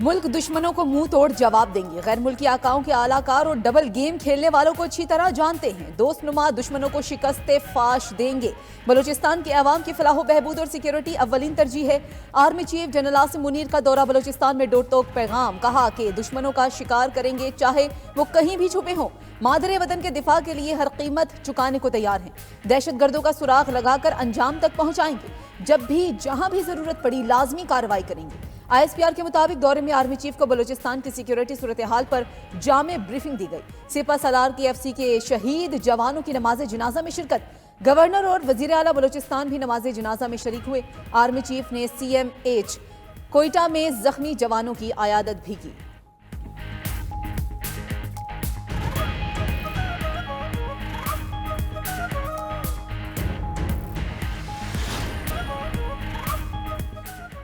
मुल्क दुश्मनों को मुंह तोड़ जवाब देंगे। गैर मुल्की आकाओं के आलाकार और डबल गेम खेलने वालों को अच्छी तरह जानते हैं। दोस्तनुमा दुश्मनों को शिकस्ते फाश देंगे। बलूचिस्तान के अवाम की फलाह बहबूद और सिक्योरिटी अव्वलीन तरजीह है। Army chief general Asim Munir का दौरा बलूचिस्तान में डोर टोक पैगाम। कहा कि दुश्मनों का शिकार करेंगे, चाहे वो कहीं भी छुपे हों। मादरे वतन के दिफा के लिए हर कीमत चुकाने को तैयार हैं। दहशतगर्दों का सुराग लगाकर अंजाम तक पहुंचाएंगे। जब भी जहां भी जरूरत पड़ी लाजमी कार्रवाई करेंगे। ISPR के मुताबिक दौरे में आर्मी चीफ को बलूचिस्तान की सिक्योरिटी सूरत हाल पर जामे ब्रीफिंग दी गई। सिपा सलार की FC के शहीद जवानों की नमाज जनाजा में शिरकत। गवर्नर और वजीर आला बलूचिस्तान भी नमाज जनाजा में शरीक हुए। आर्मी चीफ ने CMH कोयटा में जख्मी जवानों की आयादत भी की।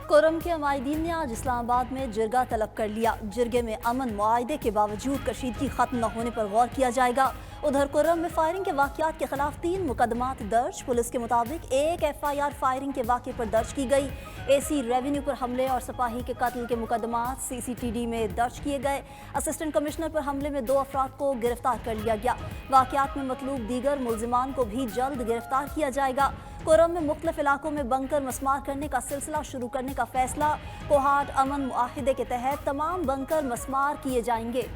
कुर्रम के अमायदीन ने आज इस्लामाबाद में जिरगा तलब कर लिया। जिरगे में अमन मुआहदे के बावजूद कशीदगी खत्म न होने पर गौर किया जाएगा। उधर कुर्रम में फायरिंग के वाकयात के खिलाफ 3 मुकदमात दर्ज। पुलिस के मुताबिक एक FIR फायरिंग के वाक़े पर दर्ज की गई। AC रेवेन्यू पर हमले और सिपाही के कत्ल के मुकदमात CCTD में दर्ज किए गए। असिस्टेंट कमिश्नर पर हमले में 2 अफराद को गिरफ्तार कर लिया गया। वाकयात में मतलूब दीगर मुल्जिमान को भी जल्द गिरफ्तार किया जाएगा। कुर्रम में मुख्तलिफ इलाकों में बंकर मस्मार करने का सिलसिला शुरू करने का फैसला। कोहाट अमन मुआहिदे के तहत तमाम बंकर मस्मार किए जाएंगे।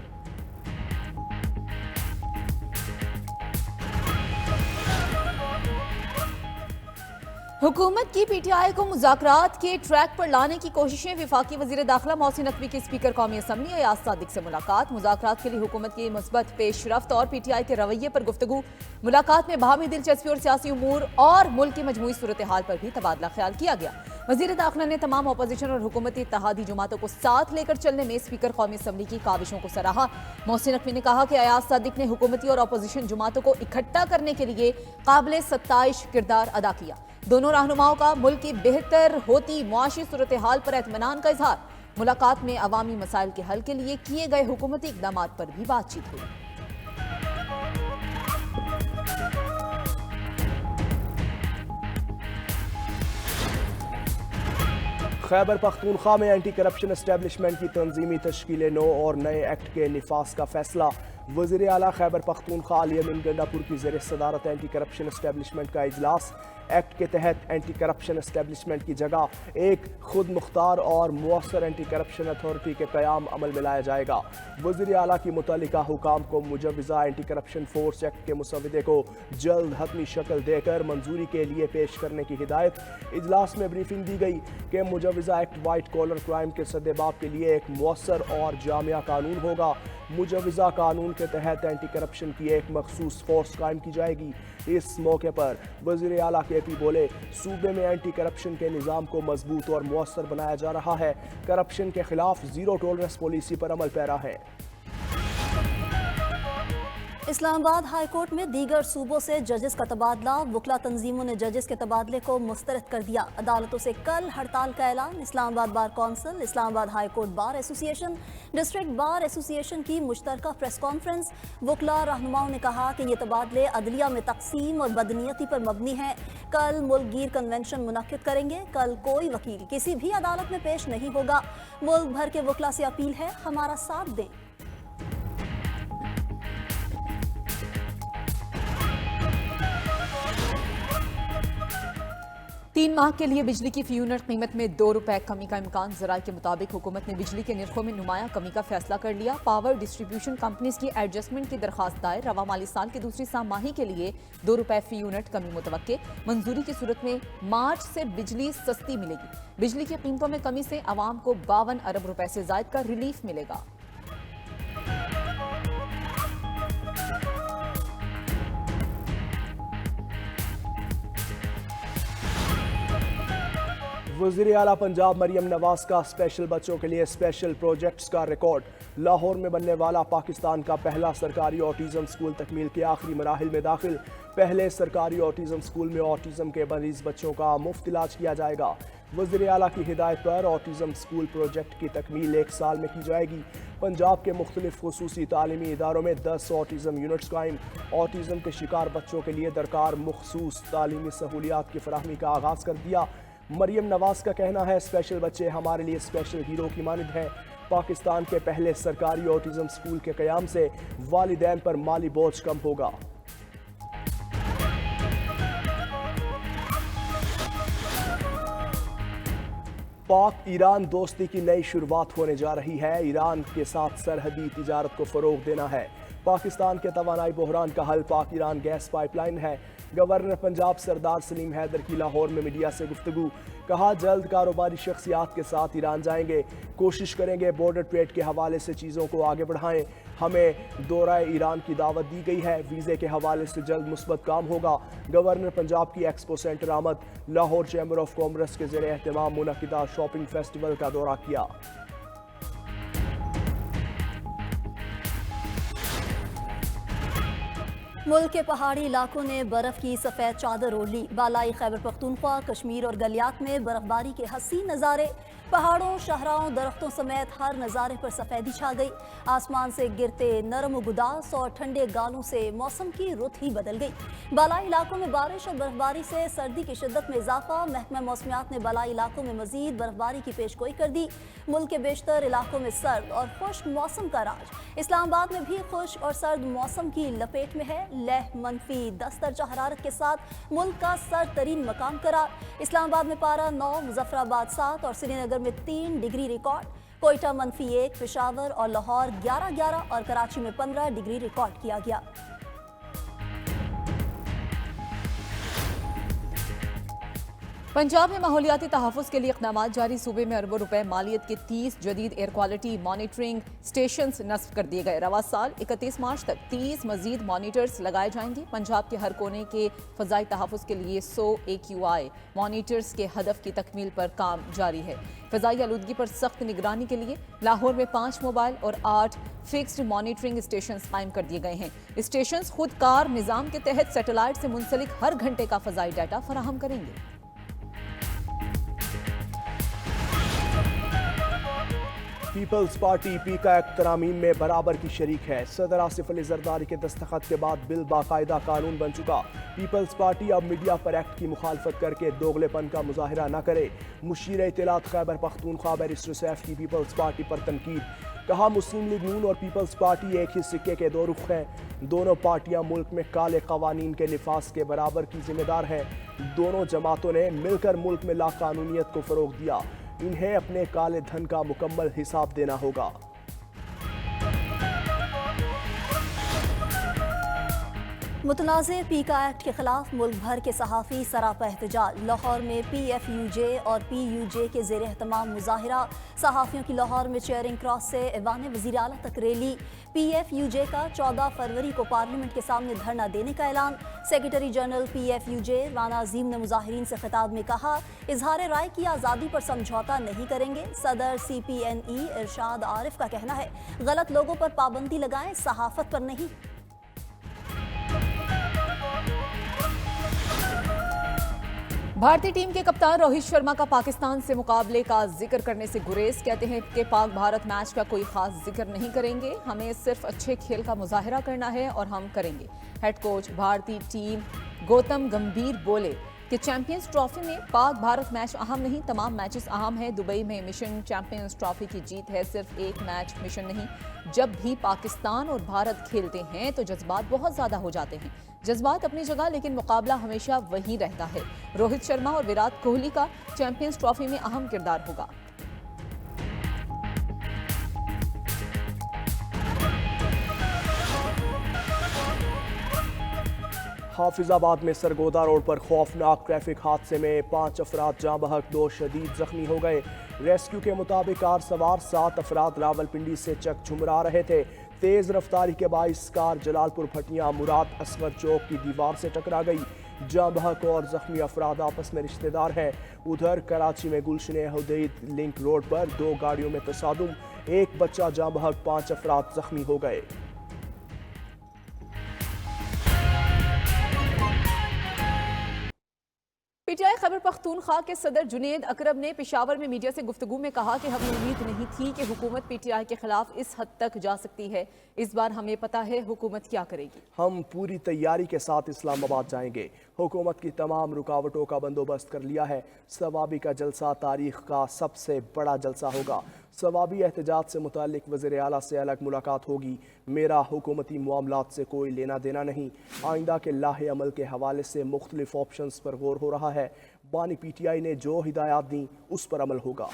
हुकूमत की PTI को मुज़ाकरात के ट्रैक पर लाने की कोशिशें। वफाकी वज़ीर दाखिला मोहसिन नकवी के स्पीकर कौमी असम्बली अयाज सादिक से मुलाकात। मुज़ाकरात के लिए हुकूमत की मुस्बत पेशरफ्त और PTI के रवैये पर गुफ्तगू। मुलाकात में बाहमी दिलचस्पी और सियासी उमूर और मुल्क की मजमूई सूरत हाल पर भी तबादला ख्याल किया गया। वज़ीर दाखिला ने तमाम अपोजिशन और हुकूमती इत्तेहादी जमातों को साथ लेकर चलने में स्पीकर कौमी असम्बली की काविशों को सराहा। मोहसिन नकवी ने कहा कि अयाज सादिक ने हुकूमती और अपोजिशन जमातों को इकट्ठा करने के लिए काबिल सत्ताइश किरदार अदा किया। दोनों रहनुमाओं का मुल्क की बेहतर होती मुआशी सूरत हाल पर एतमानान का इजहार। मुलाकात में अवामी मसाइल के हल के लिए किए गए हुकूमती इक़दामात पर भी बातचीत हुई। खैबर पख्तूनख्वा में एंटी करप्शन एस्टेब्लिशमेंट की तंजीमी तश्कील नो और नए एक्ट के निफाज का फैसला। वज़ीर आला खैबर पख्तूनख्वा अली अमीन गंडापुर की ज़ेर सदारत एंटी करप्शन एस्टेब्लिशमेंट का इजलास। एक्ट के तहत एंटी करप्शन एस्टेब्लिशमेंट की जगह एक खुद मुख्तार और मुअस्सर एंटी करप्शन अथॉरिटी के क़याम अमल में लाया जाएगा। वज़ीर आला की मुतल्लिका हुकाम को मुजव्वज़ा एंटी करप्शन फोर्स एक्ट के मुसवदे को जल्द हतमी शक्ल देकर मंजूरी के लिए पेश करने की हिदायत। इजलास में ब्रीफिंग दी गई कि मुजव्वज़ा एक्ट वाइट कॉलर क्राइम के सद्देबाब के लिए एक मुअस्सर और जामिया कानून होगा। मुजव्वज़ा कानून के तहत एंटी करप्शन की एक मखसूस फोर्स कायम की जाएगी। इस मौके पर वज़ीर आला KP बोले, सूबे में एंटी करप्शन के निज़ाम को मजबूत और मुअस्सर बनाया जा रहा है। करप्शन के खिलाफ ज़ीरो टॉलरेंस पॉलिसी पर अमल पैरा है। इस्लामाबाद हाई कोर्ट में दीगर सूबों से जजेस का तबादला। वकला तंजीमों ने जजेस के तबादले को मुस्तरद कर दिया। अदालतों से कल हड़ताल का ऐलान। Islamabad bar council, Islamabad high court bar association, district bar association की मुश्तरका प्रेस कॉन्फ्रेंस। वकला रहनुमाओं ने कहा कि ये तबादले अदलिया में तकसीम और बदनीयती पर मबनी है। कल मुल्कगीर कन्वेंशन मुनक्किद करेंगे। कल कोई वकील किसी भी अदालत में पेश नहीं होगा। मुल्क भर के वकला से अपील है, हमारा साथ दें। 3 माह के लिए बिजली की फी यूनिट कीमत में 2 रुपए कमी का इम्कान। ज़राए के मुताबिक हुकूमत ने बिजली के निर्खों में नुमाया कमी का फैसला कर लिया। पावर डिस्ट्रीब्यूशन कंपनीज की एडजस्टमेंट की दरखास्त दायर। रवा माली साल की दूसरी सामाही के लिए 2 रुपए फी यूनिट कमी मुतवक्के। मंजूरी की सूरत में मार्च से बिजली सस्ती मिलेगी। बिजली की कीमतों में कमी से आवाम को 52 अरब रुपए से जायद का रिलीफ मिलेगा। वज़ीर आला पंजाब मरियम नवाज का स्पेशल बच्चों के लिए स्पेशल प्रोजेक्ट्स का रिकॉर्ड। लाहौर में बनने वाला पाकिस्तान का पहला सरकारी ऑटिज़म स्कूल तकमील के आखिरी मराहिल में दाखिल। पहले सरकारी ऑटिज़म स्कूल में ऑटिज़म के मरीज बच्चों का मुफ्त इलाज किया जाएगा। वज़ीर आला की हिदायत पर ऑटिज़म स्कूल प्रोजेक्ट की तकमील 1 साल में की जाएगी। पंजाब के मुख्तलिफ खुसूसी तालीमी इदारों में 10 ऑटिज़म यूनिट्स कायम। ऑटिज़म के शिकार बच्चों के लिए दरकार मखसूस तालीमी सहूलियात की फराहमी का आगाज़ कर दिया। मरियम नवाज का कहना है, स्पेशल बच्चे हमारे लिए स्पेशल हीरो की मानद है। पाकिस्तान के पहले सरकारी ऑटिज्म स्कूल के क़याम से वालिदैन पर माली बोझ कम होगा। पाक ईरान दोस्ती की नई शुरुआत होने जा रही है। ईरान के साथ सरहदी तिजारत को फरोग देना है। पाकिस्तान के तवानाई बहरान का हल पाक ईरान गैस पाइपलाइन है। गवर्नर पंजाब सरदार सलीम हैदर की लाहौर में मीडिया से गुफ्तगू, कहा जल्द कारोबारी शख्सियात के साथ ईरान जाएंगे, कोशिश करेंगे बॉर्डर ट्रेड के हवाले से चीज़ों को आगे बढ़ाएं। हमें दौराए ईरान की दावत दी गई है, वीज़े के हवाले से जल्द मुस्बत काम होगा। गवर्नर पंजाब की एक्सपो सेंटर आमद, लाहौर चैम्बर ऑफ कॉमर्स के ज़रिए एहतमाम मुनक़िदा शॉपिंग फेस्टिवल का दौरा किया। मुल्क के पहाड़ी इलाकों ने बर्फ की सफ़ेद चादर ओढ़ ली। बालाई खैबर पख्तूनख्वा, कश्मीर और गलियात में बर्फबारी के हसीन नज़ारे। पहाड़ों, शहराओं, दरख्तों समेत हर नज़ारे पर सफ़ेदी छा गई। आसमान से गिरते नरम गुदास और ठंडे गालों से मौसम की रुत ही बदल गई। बालाई इलाकों में बारिश और बर्फबारी से सर्दी की शिद्दत में इजाफा। महकमा मौसमियात ने बालाई इलाकों में मजीद बर्फबारी की पेशगोई कर दी। मुल्क के बेशतर इलाकों में सर्द और खुश्क मौसम का राज। इस्लामाबाद में भी खुश्क और सर्द मौसम की लपेट में है। लह -10 दरजा हरारत के साथ मुल्क का सर्द तरीन मकाम करार। इस्लामाबाद में पारा 9, मुजफ्फराबाद 7 और श्रीनगर में 3 डिग्री रिकॉर्ड। कोयटा -1, पेशावर और लाहौर 11 और कराची में 15 डिग्री रिकॉर्ड किया गया। पंजाब में माहौलियाती तहफ़्फ़ुज़ के लिए इक़दामात जारी। सूबे में अरबों रुपए मालियत के 30 जदीद एयर क्वालिटी मॉनिटरिंग स्टेशन नस्ब कर दिए गए। रवा साल 31 मार्च तक 30 मजीद मॉनिटर्स लगाए जाएंगे। पंजाब के हर कोने के फ़ज़ाई तहफ़्फ़ुज़ के लिए 100 AQI मॉनिटर्स के हदफ की तकमील पर काम जारी है। फ़ज़ाई आलूदगी पर सख्त निगरानी के लिए लाहौर में 5 मोबाइल और 8 फिक्स्ड मॉनिटरिंग स्टेशन कायम कर दिए गए हैं। स्टेशन खुद कार निज़ाम के तहत सैटेलाइट से मुंसलिक हर घंटे का फ़ज़ाई डाटा फराहम करेंगे। पीपल्स पार्टी पी का तरामीम में बराबर की शरीक है। सदर आसिफ अली जरदारी के दस्तखत के बाद बिल बाकायदा कानून बन चुका। पीपल्स पार्टी अब मीडिया पर एक्ट की मुखालफत करके दोगलेपन का मुजाहरा न करे। मुशीर इत्तलात खैबर पख्तूनख्वा बैरिस्टर सैफ की पीपल्स पार्टी पर तनकीद, कहा मुस्लिम लीग नून और पीपल्स पार्टी एक ही सिक्के के दो रुख हैं। दोनों पार्टियां मुल्क में काले कवानीन के निफाज के बराबर की जिम्मेदार हैं। दोनों जमातों ने मिलकर मुल्क में लाकानूनियत को फरोग दिया। इन्हें अपने काले धन का मुकम्मल हिसाब देना होगा। मुतनाज़े पीका एक्ट के खिलाफ मुल्क भर के सहाफ़ी सरापा एहतजाज। लाहौर में PFUJ और PUJ के ज़ेर एहतमाम मुजाहिरा। सहाफ़ियों की लाहौर में चेयरिंग क्रॉस से ऐवान वज़ीर आला तक रैली। PFUJ का 14 फरवरी को पार्लियामेंट के सामने धरना देने का ऐलान। सेक्रेटरी जनरल PFUJ राना अजीम ने मुजाहिरीन से खिताब में कहा, इजहार राय की आज़ादी पर समझौता नहीं करेंगे। सदर CPNE इरशाद आरिफ का कहना है, गलत लोगों पर पाबंदी लगाएं, सहाफ़त पर नहीं। भारतीय टीम के कप्तान रोहित शर्मा का पाकिस्तान से मुकाबले का जिक्र करने से गुरेज। कहते हैं कि पाक भारत मैच का कोई खास जिक्र नहीं करेंगे, हमें सिर्फ अच्छे खेल का मुजाहिरा करना है और हम करेंगे। हेड कोच भारतीय टीम गौतम गंभीर बोले कि चैंपियंस ट्रॉफी में पाक भारत मैच अहम नहीं, तमाम मैचेस अहम हैं। दुबई में मिशन चैंपियंस ट्रॉफी की जीत है, सिर्फ एक मैच मिशन नहीं। जब भी पाकिस्तान और भारत खेलते हैं तो जज्बात बहुत ज़्यादा हो जाते हैं। जज्बात अपनी जगह, लेकिन मुकाबला हमेशा वही रहता है। रोहित शर्मा और विराट कोहली का चैंपियंस ट्रॉफी में अहम किरदार होगा। हाफिजाबाद में सरगोदा रोड पर खौफनाक ट्रैफिक हादसे में 5 अफराद जाँ बहक, 2 शदीद जख्मी हो गए। रेस्क्यू के मुताबिक कार सवार 7 अफराद रावलपिंडी से चक झुमरा रहे थे। तेज रफ्तारी के बाइस कार जलालपुर भटिया मुराद असगर चौक की दीवार से टकरा गई। जाँ बहक और जख्मी अफराद आपस में रिश्तेदार हैं। उधर कराची में गुलशन हुदैद लिंक रोड पर 2 गाड़ियों में तसादुम, 1 बच्चा जाँ बहक, 5 अफराद जख्मी हो गए। पीटीआई खैबर पख्तूनख्वा के सदर जुनेद अकरम ने पेशावर में मीडिया से गुफ्तगू में कहा कि हमें उम्मीद नहीं थी कि हुकूमत पीटीआई के खिलाफ इस हद तक जा सकती है। इस बार हमें पता है हुकूमत क्या करेगी। हम पूरी तैयारी के साथ इस्लामाबाद जाएंगे। हुकूमत की तमाम रुकावटों का बंदोबस्त कर लिया है। सवाबी का जलसा तारीख का सबसे बड़ा जलसा होगा। सवाबी एहतजाज से मुतालिक वज़ीर आला से अलग मुलाकात होगी। मेरा हुकूमती मामलात से कोई लेना देना नहीं। आइंदा के लाहे अमल के हवाले से मुख्तलिफ ऑप्शंस पर गौर हो रहा है। बानी PTI ने जो हिदायत दी उस पर अमल होगा।